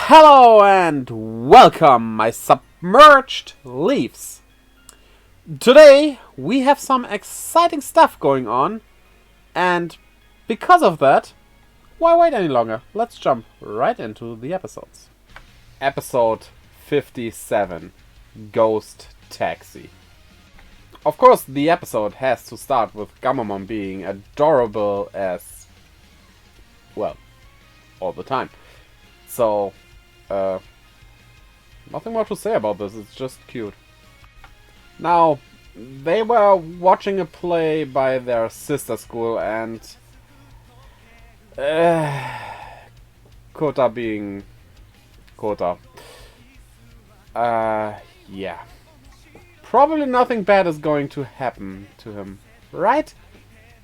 Hello and welcome, my submerged leaves. Today we have some exciting stuff going on, and because of that, why wait any longer? Let's jump right into the episodes. Episode 57, Ghost Taxi. Of course, the episode has to start with Gammamon being adorable as, well, all the time. So, nothing more to say about this, it's just cute. Now, they were watching a play by their sister school and Kota being Kota. Yeah. Probably nothing bad is going to happen to him, right?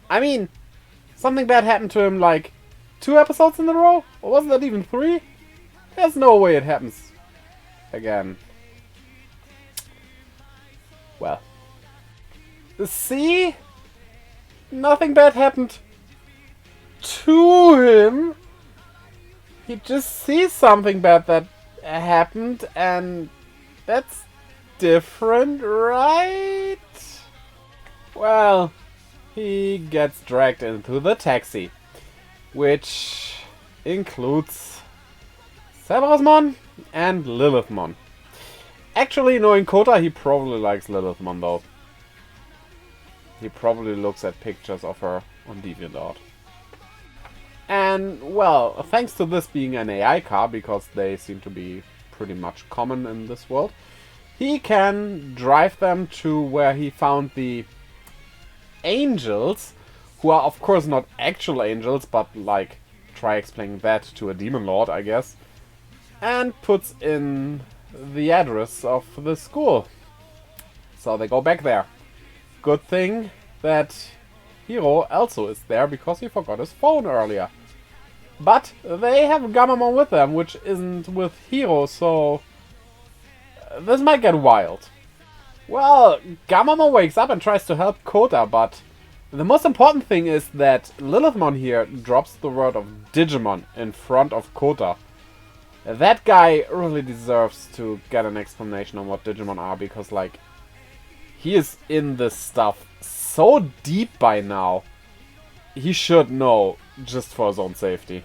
I mean, something bad happened to him like 2 episodes in a row? Or wasn't that even 3? There's no way it happens again. Well. See? Nothing bad happened to him. He just sees something bad that happened, and that's different, right? Well, he gets dragged into the taxi, which includes Cerberusmon and Lilithmon. Actually, knowing Kota, he probably likes Lilithmon though. He probably looks at pictures of her on DeviantArt. And, well, thanks to this being an AI car, because they seem to be pretty much common in this world, he can drive them to where he found the angels, who are of course not actual angels, but like, try explaining that to a demon lord, I guess, and puts in the address of the school. So they go back there. Good thing that Hiro also is there, because he forgot his phone earlier. But they have Gammamon with them, which isn't with Hiro, so this might get wild. Well, Gammamon wakes up and tries to help Kota, but the most important thing is that Lilithmon here drops the word of Digimon in front of Kota. That guy really deserves to get an explanation on what Digimon are, because, like, he is in this stuff so deep by now. He should know, just for his own safety.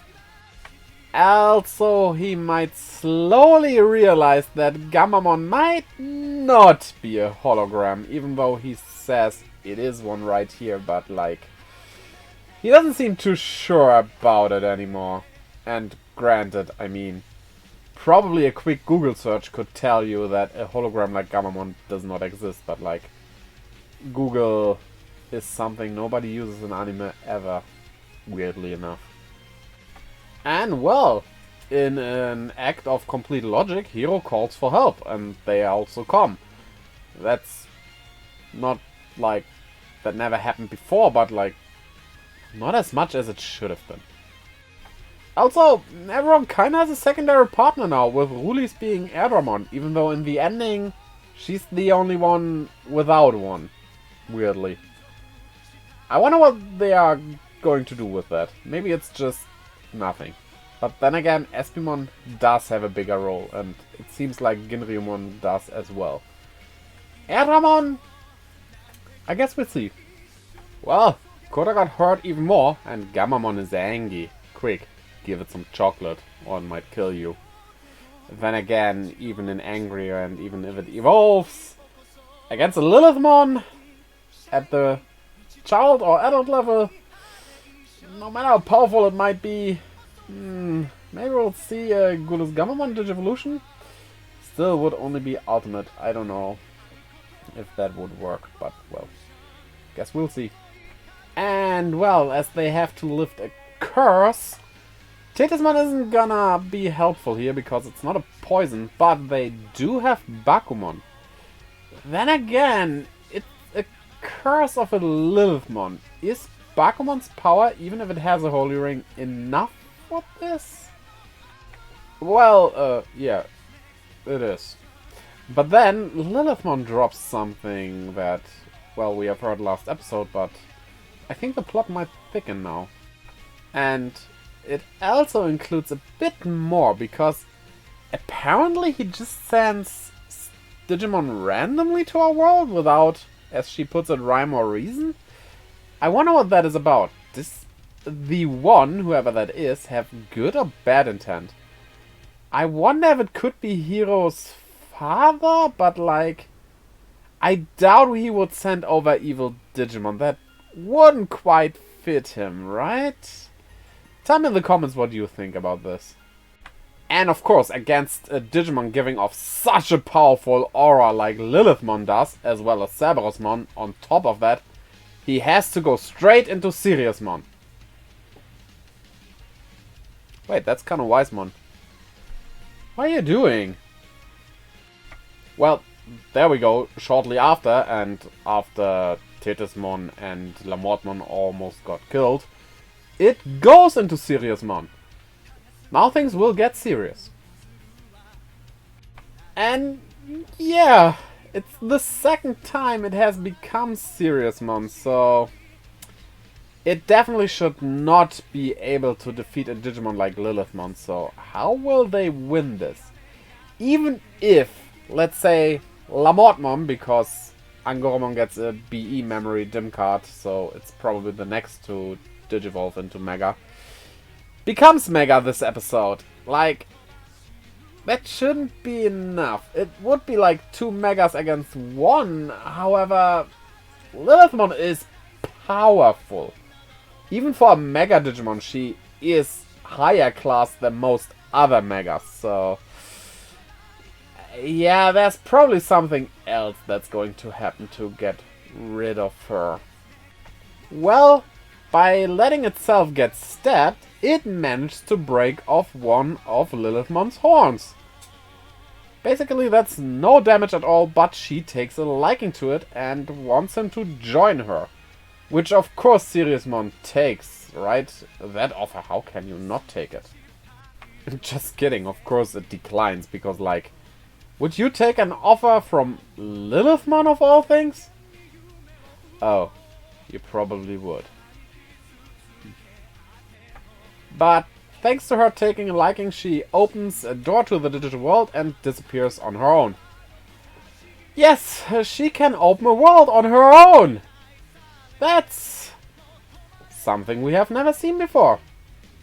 Also, he might slowly realize that Gammamon might not be a hologram, even though he says it is one right here, but, like, he doesn't seem too sure about it anymore. And granted, I mean, probably a quick Google search could tell you that a hologram like Gammamon does not exist, but, like, Google is something nobody uses in anime ever, weirdly enough. And, well, in an act of complete logic, Hiro calls for help, and they also come. That's not, like, that never happened before, but, like, not as much as it should have been. Also, everyone kinda has a secondary partner now, with Rulis being Erdramon, even though in the ending, she's the only one without one, weirdly. I wonder what they are going to do with that. Maybe it's just nothing. But then again, Espimon does have a bigger role, and it seems like Ginryumon does as well. Erdramon? I guess we'll see. Well, Kota got hurt even more, and Gammamon is angry. Quick, give it some chocolate, or it might kill you. Then again, even in angrier, and even if it evolves against a Lilithmon at the child or adult level, no matter how powerful it might be, maybe we'll see a Gulis Gammamon Digivolution. Still would only be ultimate. I don't know if that would work, but, well, guess we'll see. And, well, as they have to lift a curse, Tetismon isn't gonna be helpful here because it's not a poison, but they do have Bakumon. Then again, it's a curse of a Lilithmon. Is Bakumon's power, even if it has a holy ring, enough for this? Well, yeah, it is. But then Lilithmon drops something that, well, we have heard last episode, but I think the plot might thicken now. And it also includes a bit more, because apparently he just sends Digimon randomly to our world without, as she puts it, rhyme or reason? I wonder what that is about. Does the one, whoever that is, have good or bad intent? I wonder if it could be Hiro's father, but like, I doubt he would send over evil Digimon. That wouldn't quite fit him, right? Tell me in the comments what you think about this. And of course, against a Digimon giving off such a powerful aura like Lilithmon does, as well as Cerberusmon on top of that, he has to go straight into Siriusmon. Wait, that's kind of Wisemon. What are you doing? Well, there we go. Shortly after, and after Thetismon and Lamortmon almost got killed, it goes into Siriusmon. Now things will get serious. And yeah, it's the second time it has become Siriusmon, so it definitely should not be able to defeat a Digimon like Lilithmon. So how will they win this? Even if, let's say, Lamortmon, because Angoromon gets a BE memory dim card, so it's probably the next to Digivolve into Mega, becomes Mega this episode. Like, that shouldn't be enough. It would be like 2 Megas against 1. However, Lilithmon is powerful. Even for a Mega Digimon, she is higher class than most other Megas. So, yeah, there's probably something else that's going to happen to get rid of her. Well, by letting itself get stabbed, it managed to break off one of Lilithmon's horns. Basically, that's no damage at all, but she takes a liking to it and wants him to join her. Which, of course, Siriusmon takes, right? That offer, how can you not take it? Just kidding, of course it declines, because, like, would you take an offer from Lilithmon of all things? Oh, you probably would. But thanks to her taking a liking, she opens a door to the digital world and disappears on her own. Yes, she can open a world on her own! That's something we have never seen before.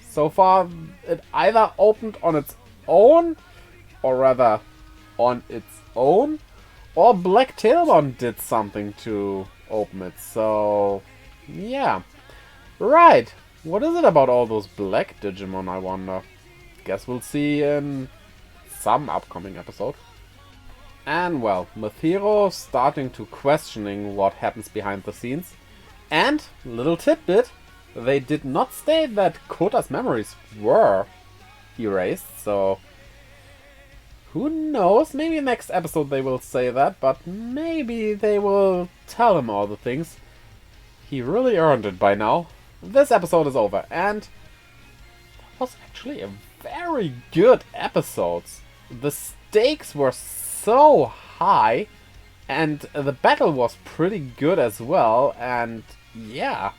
So far, it either opened on its own, or rather, on its own, or Black Tailbone did something to open it. So, yeah. Right. What is it about all those black Digimon, I wonder? Guess we'll see in some upcoming episode. And well, with Hiro starting to questioning what happens behind the scenes. And, little tidbit, they did not state that Kota's memories were erased, so who knows, maybe next episode they will say that, but maybe they will tell him all the things. He really earned it by now. This episode is over, and that was actually a very good episode. The stakes were so high, and the battle was pretty good as well, and yeah.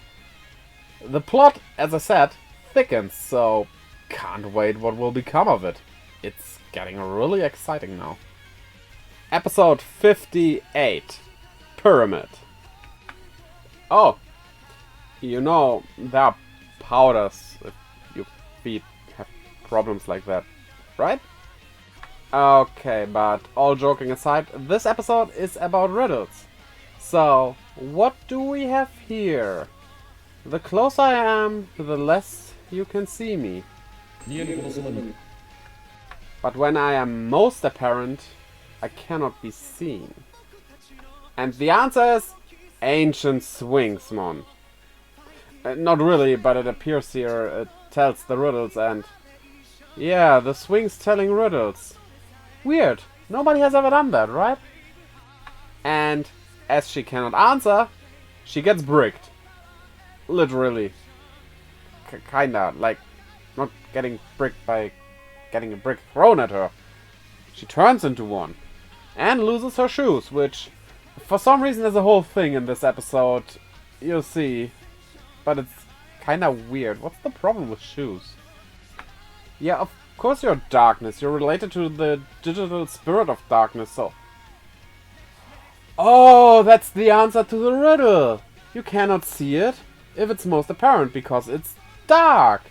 The plot, as I said, thickens, so can't wait what will become of it. It's getting really exciting now. Episode 58, Pyramid. Oh, you know, there are powders if your feet have problems like that, right? Okay, but all joking aside, this episode is about riddles. So, what do we have here? The closer I am, the less you can see me. But when I am most apparent, I cannot be seen. And the answer is Ancient Swingsmon. Not really, but it appears here, it tells the riddles, and yeah, the swing's telling riddles. Weird, nobody has ever done that, right? And as she cannot answer, she gets bricked. Literally. Kinda, like, not getting bricked by getting a brick thrown at her. She turns into one. And loses her shoes, which, for some reason, is a whole thing in this episode. You'll see. But it's kinda weird. What's the problem with shoes? Yeah, of Of course you're darkness. You're related to the digital spirit of darkness, so... Oh, that's the answer to the riddle! You cannot see it if it's most apparent, because it's dark.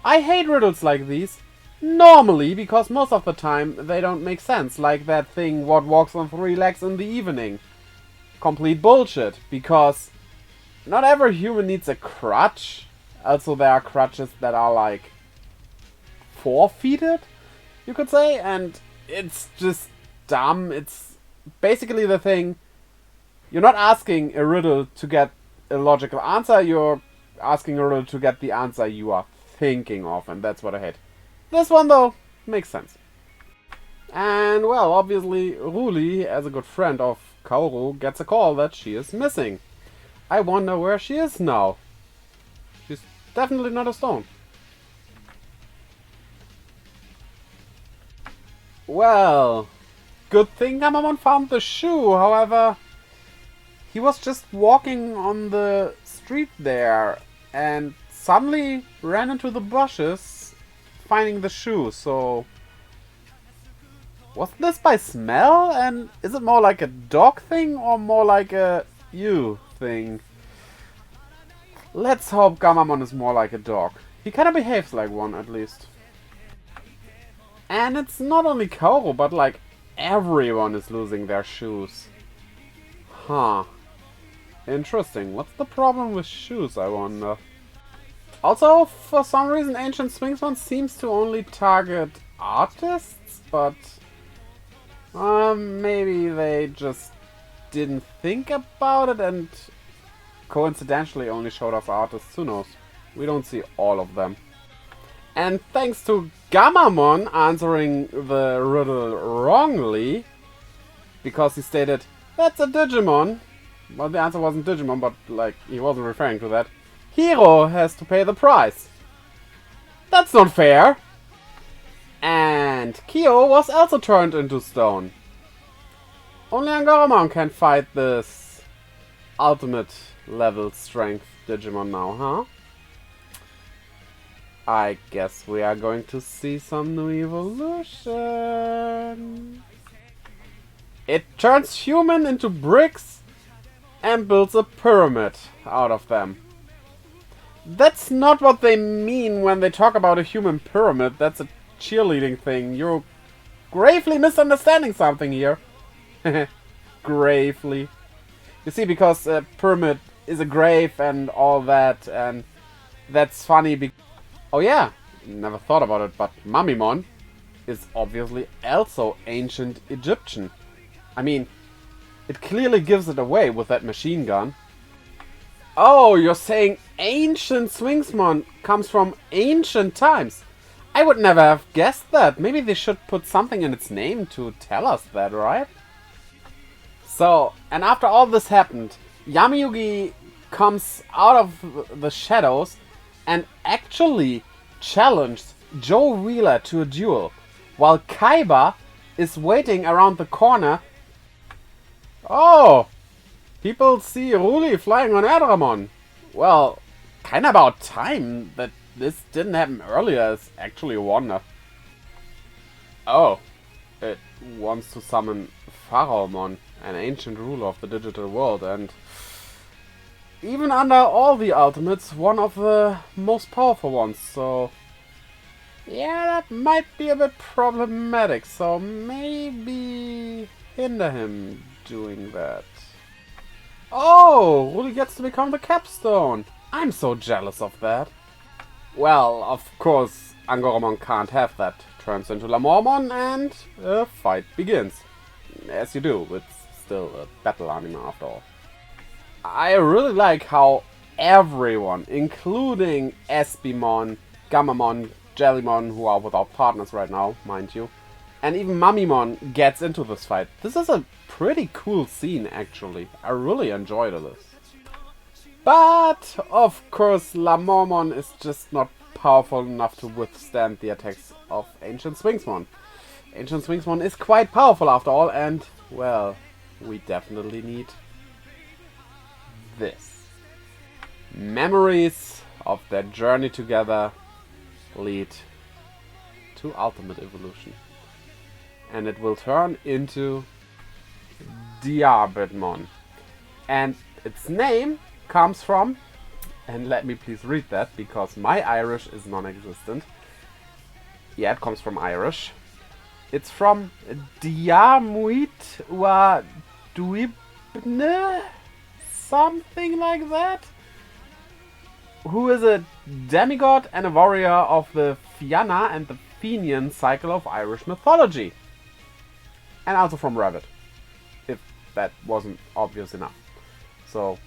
I hate riddles like these. Normally, because most of the time they don't make sense. Like that thing, what walks on 3 legs in the evening. Complete bullshit, because not every human needs a crutch. Also, there are crutches that are like 4-feeted, you could say, and it's just dumb. It's basically the thing. You're not asking a riddle to get a logical answer, you're asking a riddle to get the answer you are thinking of, and that's what I hate. This one, though, makes sense. And, well, obviously, Ruli, as a good friend of Kaoru, gets a call that she is missing. I wonder where she is now. She's definitely not a stone. Well, good thing Gamamon found the shoe, however, he was just walking on the street there and suddenly ran into the bushes finding the shoe, so... Was this by smell? And is it more like a dog thing or more like a you thing? Let's hope Gamamon is more like a dog. He kinda behaves like one, at least. And it's not only Kaoru, but like everyone is losing their shoes. Huh. Interesting. What's the problem with shoes, I wonder? Also, for some reason, Ancient Swingsman seems to only target artists, but... maybe they just didn't think about it and coincidentally only showed us artists. Who knows? We don't see all of them. And thanks to Gamamon answering the riddle wrongly, because he stated, that's a Digimon. Well, the answer wasn't Digimon, but like, he wasn't referring to that. Hiro has to pay the price. That's not fair. And Kyo was also turned into stone. Only Angoramon can fight this ultimate level strength Digimon now, huh? I guess we are going to see some new evolution. It turns human into bricks and builds a pyramid out of them. That's not what they mean when they talk about a human pyramid. That's a cheerleading thing. You're gravely misunderstanding something here. Gravely. You see, because a pyramid is a grave and all that, and that's funny. Oh yeah, never thought about it, but Mamimon is obviously also ancient Egyptian. I mean, it clearly gives it away with that machine gun. Oh, you're saying ancient Swingsmon comes from ancient times. I would never have guessed that. Maybe they should put something in its name to tell us that, right? So, and after all this happened, Yami-Yugi comes out of the shadows and actually challenged Joe Wheeler to a duel, while Kaiba is waiting around the corner. Oh! People see Ruli flying on Adramon. Well, kinda about time that this didn't happen earlier is actually a wonder. Oh, it wants to summon Pharaohmon, an ancient ruler of the digital world, and even under all the ultimates, one of the most powerful ones, so... Yeah, that might be a bit problematic, so maybe hinder him doing that. Oh, Ruli gets to become the capstone. I'm so jealous of that. Well, of course, Angoramon can't have that. Turns into Lamormon and a fight begins. As you do, it's still a battle anime after all. I really like how everyone, including Espimon, Gamamon, Jellymon, who are without partners right now, mind you, and even Mamimon gets into this fight. This is a pretty cool scene, actually. I really enjoyed this. But, of course, Lamormon is just not powerful enough to withstand the attacks of Ancient Swingsmon. Ancient Swingsmon is quite powerful after all, and, well, we definitely need this. Memories of their journey together lead to Ultimate Evolution. And it will turn into Digimon. And its name comes from, and let me please read that because my Irish is non-existent. Yeah, it comes from Irish. It's from Diarmuid wa Duibne, something like that. Who is a demigod and a warrior of the Fianna and the Fenian cycle of Irish mythology. And also from Rabbit, if that wasn't obvious enough. So,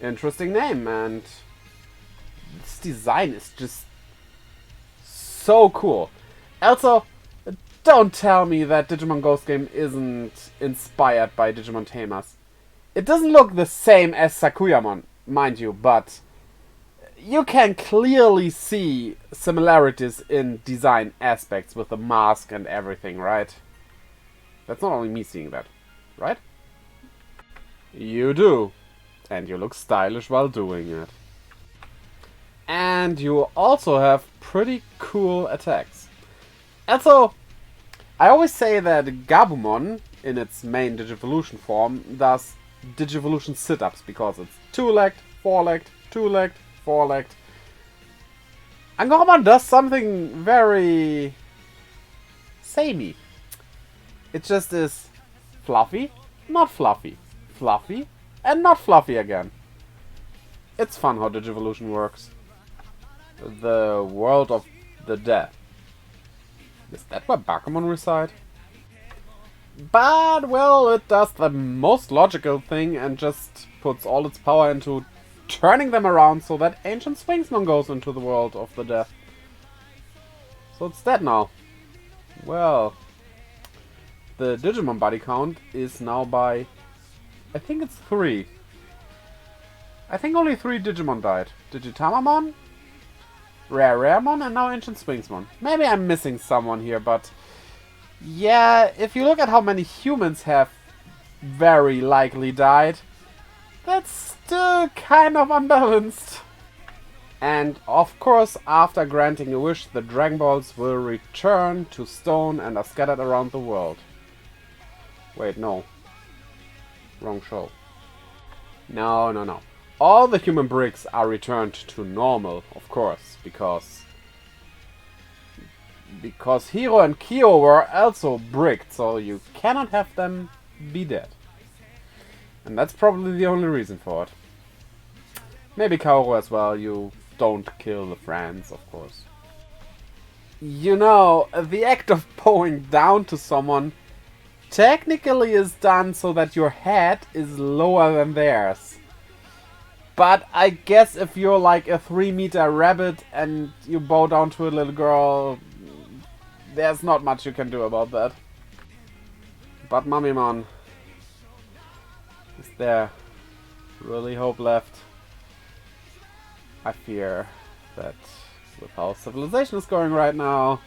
interesting name, and this design is just so cool. Also, don't tell me that Digimon Ghost Game isn't inspired by Digimon Tamers. It doesn't look the same as Sakuyamon, mind you, but you can clearly see similarities in design aspects with the mask and everything, right? That's not only me seeing that, right? You do. And you look stylish while doing it. And you also have pretty cool attacks. Also, I always say that Gabumon, in its main Digivolution form, does Digivolution sit-ups because it's 2-legged, 4-legged, 2-legged, 4-legged. Angoromon does something very samey. It just is fluffy, not fluffy, fluffy, and not fluffy again. It's fun how Digivolution works. The world of the dead. Is that where Bakumon reside? But, well, it does the most logical thing and just puts all its power into turning them around so that Ancient Swingsmon goes into the world of the dead. So it's dead now. Well, the Digimon body count is now by, I think it's 3. I think only 3 Digimon died. Digitamamon, Raremon, and now Ancient Swingsmon. Maybe I'm missing someone here, but yeah, if you look at how many humans have very likely died, that's still kind of unbalanced. And of course, after granting a wish, the Dragon Balls will return to stone and are scattered around the world. Wait, no. Wrong show. No. All the human bricks are returned to normal, of course, because Hiro and Kyo were also bricked, so you cannot have them be dead. And that's probably the only reason for it. Maybe Kaoru as well, you don't kill the friends, of course. You know, the act of bowing down to someone technically is done so that your head is lower than theirs. But I guess if you're like a 3-meter rabbit and you bow down to a little girl, there's not much you can do about that. But Mummymon, is there really hope left? I fear that with how civilization is going right now.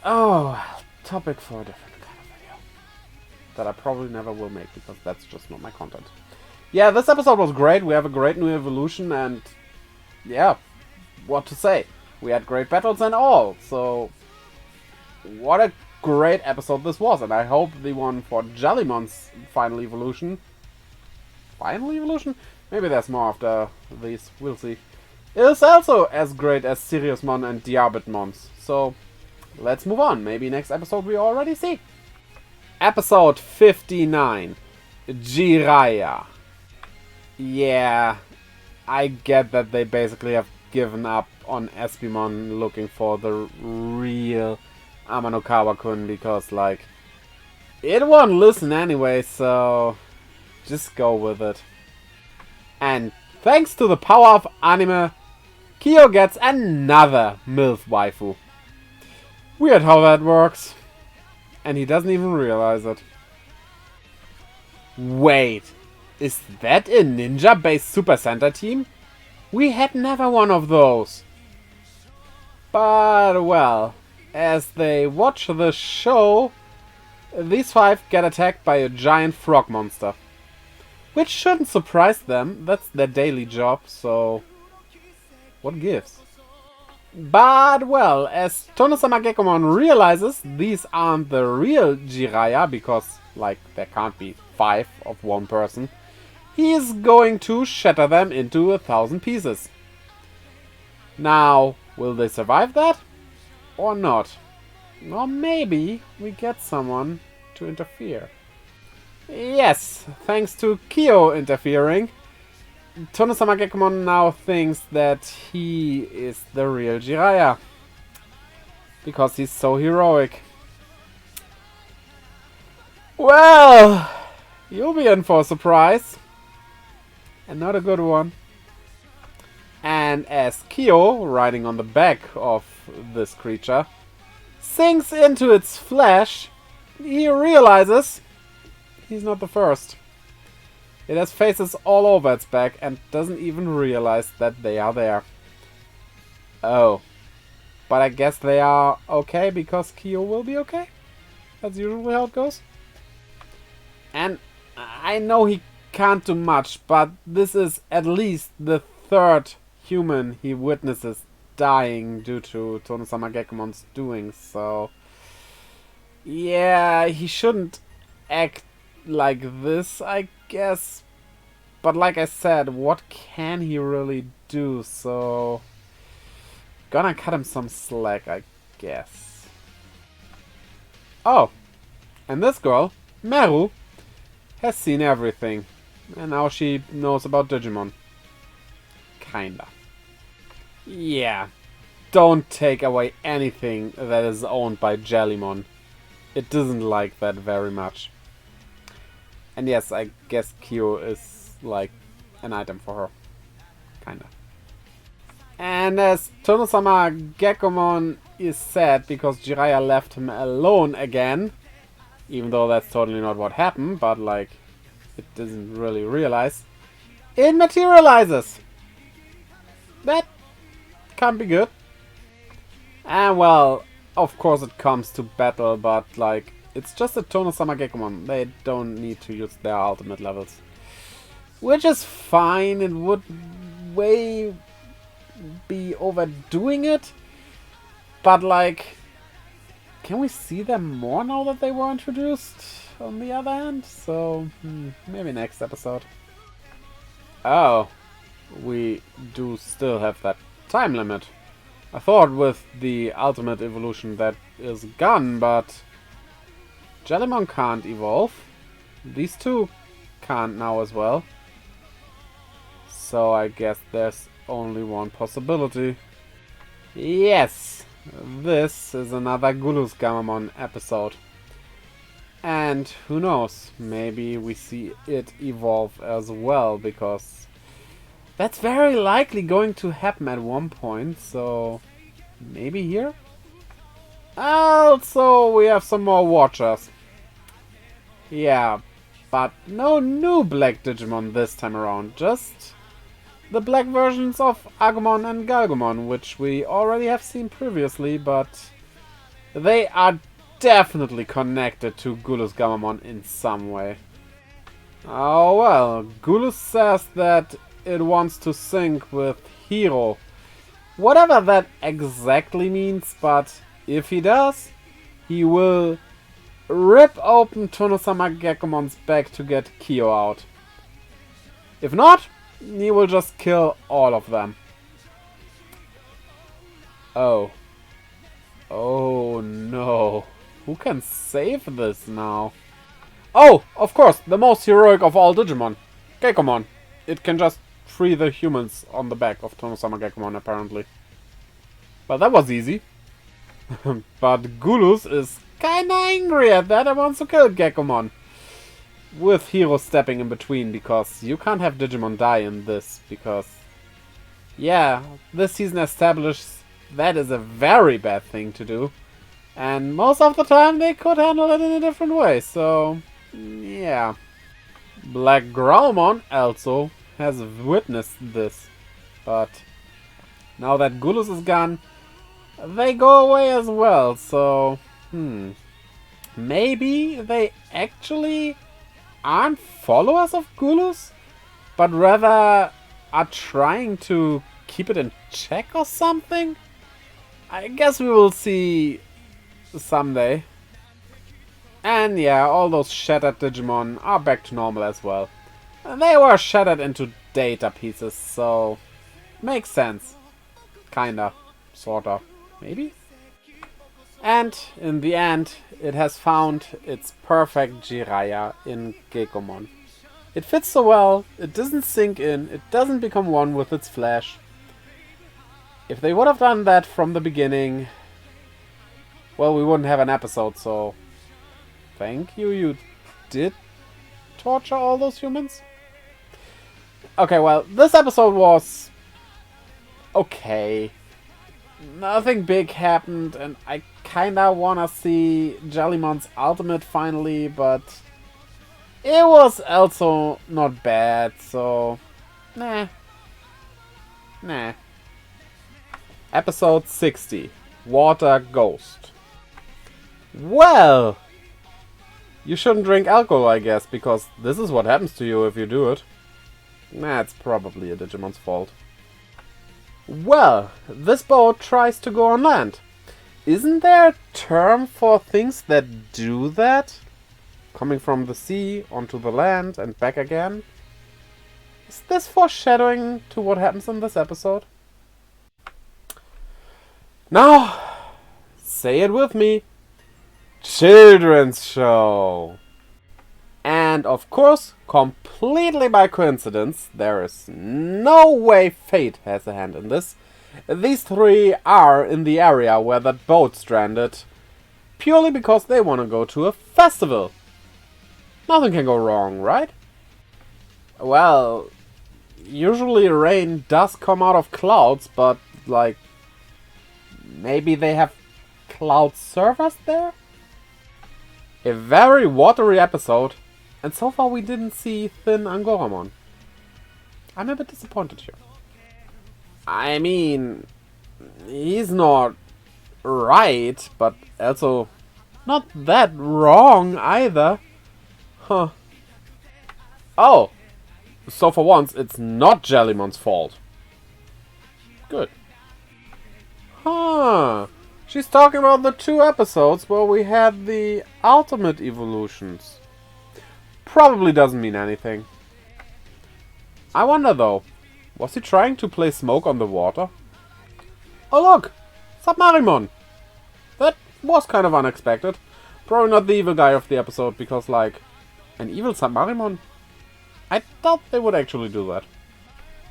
Oh, topic for a different kind of video that I probably never will make because that's just not my content. Yeah, this episode was great. We have a great new evolution and yeah, what to say. We had great battles and all, so what a great episode this was, and I hope the one for Jellymon's final evolution. Final evolution? Maybe there's more after these, we'll see. Is also as great as Siriusmon and Diabitmons. So let's move on. Maybe next episode we already see. Episode 59. Jiraiya. Yeah, I get that they basically have given up on Espimon looking for the real Amanokawa-kun because, like, it won't listen anyway, so just go with it. And thanks to the power of anime, Kyo gets another MILF waifu. Weird how that works. And he doesn't even realize it. Wait, is that a ninja-based Super Center team? We had never one of those. But, well, as they watch the show, these 5 get attacked by a giant frog monster. Which shouldn't surprise them, that's their daily job, so what gives? But, well, as Tonosama Gekomon realizes these aren't the real Jiraiya, because, like, there can't be 5 of one person, he is going to shatter them into 1,000 pieces. Now, will they survive that? Or not? Or maybe we get someone to interfere. Yes, thanks to Kyo interfering, Tonosama Gekomon now thinks that he is the real Jiraiya. Because he's so heroic. Well, you'll be in for a surprise. And not a good one. And as Kyo, riding on the back of this creature, sinks into its flesh, he realizes he's not the first. It has faces all over its back and doesn't even realize that they are there. Oh. But I guess they are okay because Kyo will be okay? That's usually how it goes. And I know he can't do much, but this is at least the third human he witnesses dying due to Tonosama Gekomon's doing, so... yeah, he shouldn't act like this, I guess. But like I said, what can he really do, so... gonna cut him some slack, I guess. Oh, and this girl, Meru, has seen everything. And now she knows about Digimon. Kinda. Yeah, don't take away anything that is owned by Jellymon. It doesn't like that very much. And yes, I guess Kyo is like an item for her. Kinda. And as Tonosama Gekomon is sad because Jiraiya left him alone again, even though that's totally not what happened, but like, it doesn't really realize, it materializes! That can't be good. And well, of course it comes to battle, but like, it's just a Tonosama Gekomon. They don't need to use their ultimate levels. Which is fine, it would way be overdoing it. But like, can we see them more now that they were introduced on the other hand? So, maybe next episode. Oh, we do still have that time limit. I thought with the ultimate evolution that is gone, but Jellymon can't evolve. These two can't now as well. So I guess there's only one possibility. Yes, this is another Gulus Gamamon episode. And who knows, maybe we see it evolve as well, because that's very likely going to happen at one point, so maybe here? Also, we have some more watchers. Yeah, but no new black Digimon this time around, just the black versions of Agumon and Galgomon, which we already have seen previously, but they are definitely connected to Gulus Gamamon in some way. Oh well, Gulus says that it wants to sync with Hero. Whatever that exactly means, but if he does, he will rip open Tonosama Gekomon's back to get Kyo out. If not, he will just kill all of them. Oh. Oh no. Who can save this now? Oh, of course, the most heroic of all Digimon. Gekomon. It can just free the humans on the back of Tonosama Gekomon, apparently. But that was easy. But Gulus is kinda angry at that and wants to kill Gekomon. With Hero stepping in between, because you can't have Digimon die in this, because... yeah, this season establishes that is a very bad thing to do. And most of the time they could handle it in a different way, so... yeah. Black Growlmon also has witnessed this. But now that Gulus is gone, they go away as well, so... maybe they actually aren't followers of Gulus, but rather are trying to keep it in check or something? I guess we will see someday. And yeah, all those shattered Digimon are back to normal as well. And they were shattered into data pieces, so makes sense. Kinda. Sorta. Maybe? And in the end, it has found its perfect Jiraiya in Gekomon. It fits so well, it doesn't sink in, it doesn't become one with its flesh. If they would have done that from the beginning, well, we wouldn't have an episode, so thank you, you did torture all those humans? Okay, well, this episode was okay. Nothing big happened, and I kinda wanna see Jellymon's ultimate finally, but it was also not bad, so nah. Episode 60, Water Ghost. Well, you shouldn't drink alcohol, I guess, because this is what happens to you if you do it. That's probably a Digimon's fault. Well, this boat tries to go on land. Isn't there a term for things that do that? Coming from the sea onto the land and back again? Is this foreshadowing to what happens in this episode? Now, say it with me. Children's show. And of course, completely by coincidence, there is no way fate has a hand in this. These three are in the area where that boat stranded, purely because they want to go to a festival. Nothing can go wrong, right? Well, usually rain does come out of clouds, but like, maybe they have cloud servers there? A very watery episode. And so far we didn't see Thin Angoramon. I'm a bit disappointed here. I mean, he's not right, but also not that wrong either. Huh. Oh, so for once it's not Jellymon's fault. Good. Huh. She's talking about the 2 episodes where we had the ultimate evolutions. Probably doesn't mean anything. I wonder though, was he trying to play smoke on the water? Oh look! Submarimon! That was kind of unexpected. Probably not the evil guy of the episode, because like, an evil Submarimon? I doubt they would actually do that.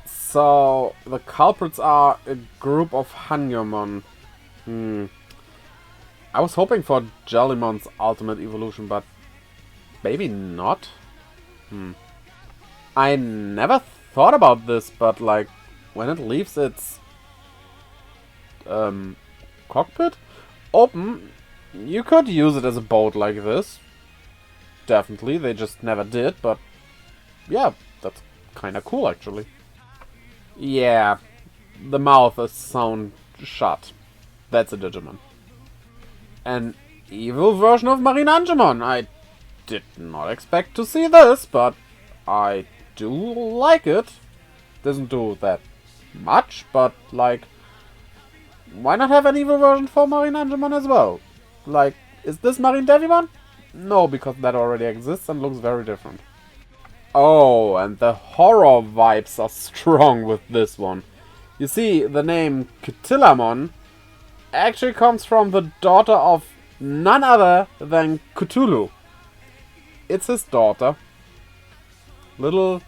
So, the culprits are a group of Hanyomon. I was hoping for Jellymon's ultimate evolution, but maybe not? I never thought about this, but like, when it leaves its cockpit open, you could use it as a boat like this. Definitely, they just never did, but yeah, that's kinda cool actually. Yeah, the mouth is sewn shut. That's a Digimon. An evil version of Marinangemon. I did not expect to see this, but I do like it. Doesn't do that much, but like, why not have an evil version for Marinangemon as well? Like, is this Marine Devimon? No, because that already exists and looks very different. Oh, and the horror vibes are strong with this one. You see, the name Cthulhamon actually comes from the daughter of none other than Cthulhu. It's his daughter. Little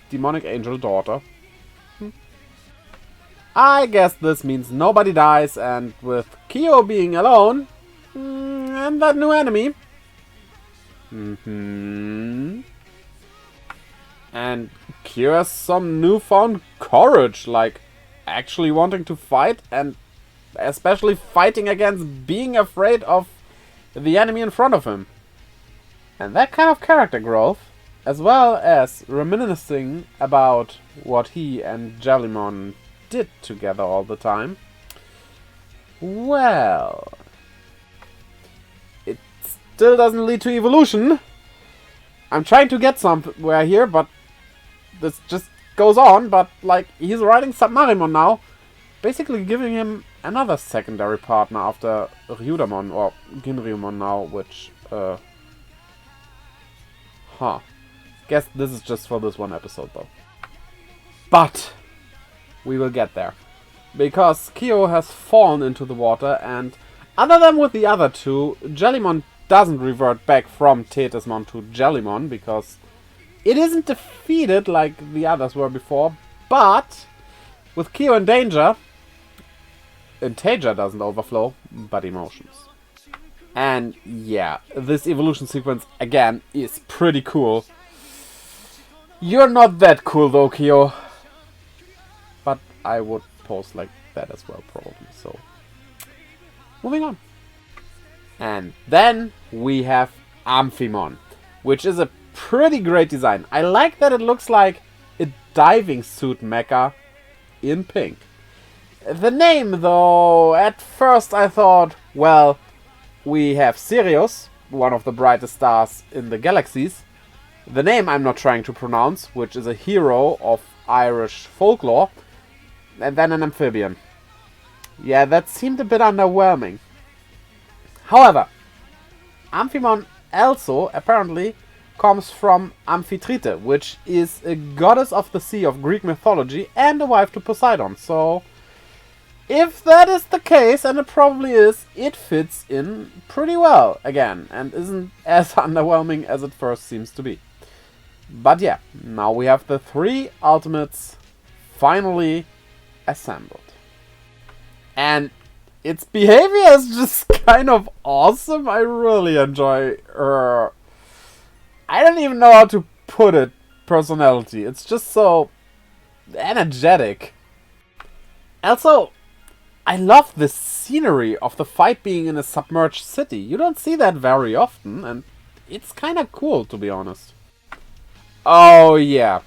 demonic angel daughter. I guess this means nobody dies, and with Kyo being alone, and that new enemy. And Kyo has some newfound courage, like actually wanting to fight, and especially fighting against being afraid of the enemy in front of him. And that kind of character growth, as well as reminiscing about what he and Jellymon did together all the time, well, it still doesn't lead to evolution. I'm trying to get somewhere here, but this just goes on, but like, he's riding Submarimon now, basically giving him another secondary partner after Ryudamon, or Ginryumon now, which, guess this is just for this one episode though. But we will get there. Because Kyo has fallen into the water, and other than with the other two, Jellymon doesn't revert back from Tethysmon to Jellymon, because it isn't defeated like the others were before, but with Kyo in danger, Integer doesn't overflow, but emotions. And yeah, this evolution sequence again is pretty cool. You're not that cool though, Kyo. But I would post like that as well, probably. So, moving on. And then we have Amphimon, which is a pretty great design. I like that it looks like a diving suit mecha in pink. The name though, at first I thought, well, we have Sirius, one of the brightest stars in the galaxies. The name I'm not trying to pronounce, which is a hero of Irish folklore. And then an amphibian. Yeah, that seemed a bit underwhelming. However, Amphimon also apparently comes from Amphitrite, which is a goddess of the sea of Greek mythology and a wife to Poseidon. So, if that is the case, and it probably is, it fits in pretty well again, and isn't as underwhelming as it first seems to be. But yeah, now we have the three ultimates finally assembled. And its behavior is just kind of awesome. I really enjoy her. I don't even know how to put it, personality. It's just so energetic. Also, I love the scenery of the fight being in a submerged city. You don't see that very often, and it's kind of cool, to be honest. Oh yeah,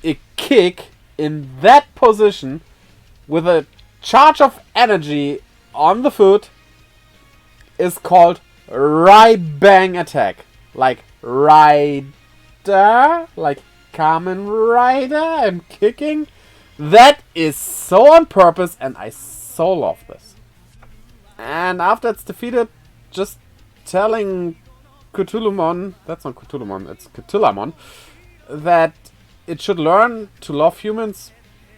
a kick in that position with a charge of energy on the foot is called Rai-Bang attack. Like rider, like Kamen Rider and kicking. That is so on purpose, and I so love this. And after it's defeated, just telling Cthulhumon, that's not Cthulhumon, it's Cthulhamon, that it should learn to love humans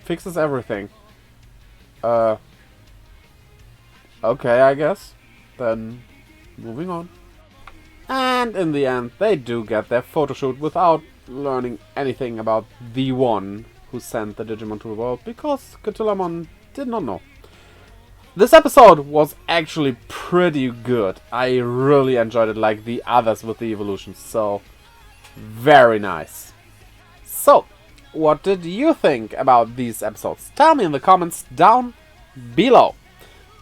fixes everything. Okay, I guess. Then, moving on. And in the end, they do get their photo shoot without learning anything about the one who sent the Digimon to the world, because Cthulhamon did not know. This episode was actually pretty good. I really enjoyed it like the others with the evolutions, so very nice. So, what did you think about these episodes? Tell me in the comments down below.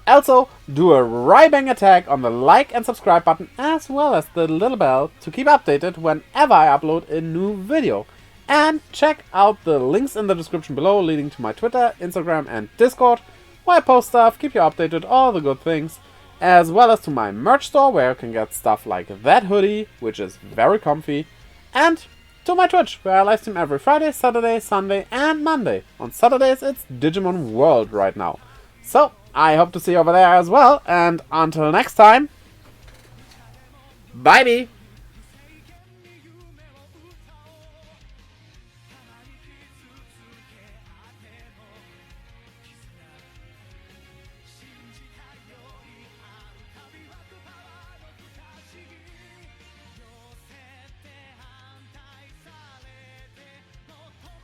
Also, do a Rai-Bang attack on the like and subscribe button, as well as the little bell to keep updated whenever I upload a new video. And check out the links in the description below leading to my Twitter, Instagram and Discord, where I post stuff, keep you updated, all the good things, as well as to my merch store where you can get stuff like that hoodie, which is very comfy, and to my Twitch, where I livestream every Friday, Saturday, Sunday and Monday. On Saturdays it's Digimon World right now. So, I hope to see you over there as well, and until next time, bye-bye!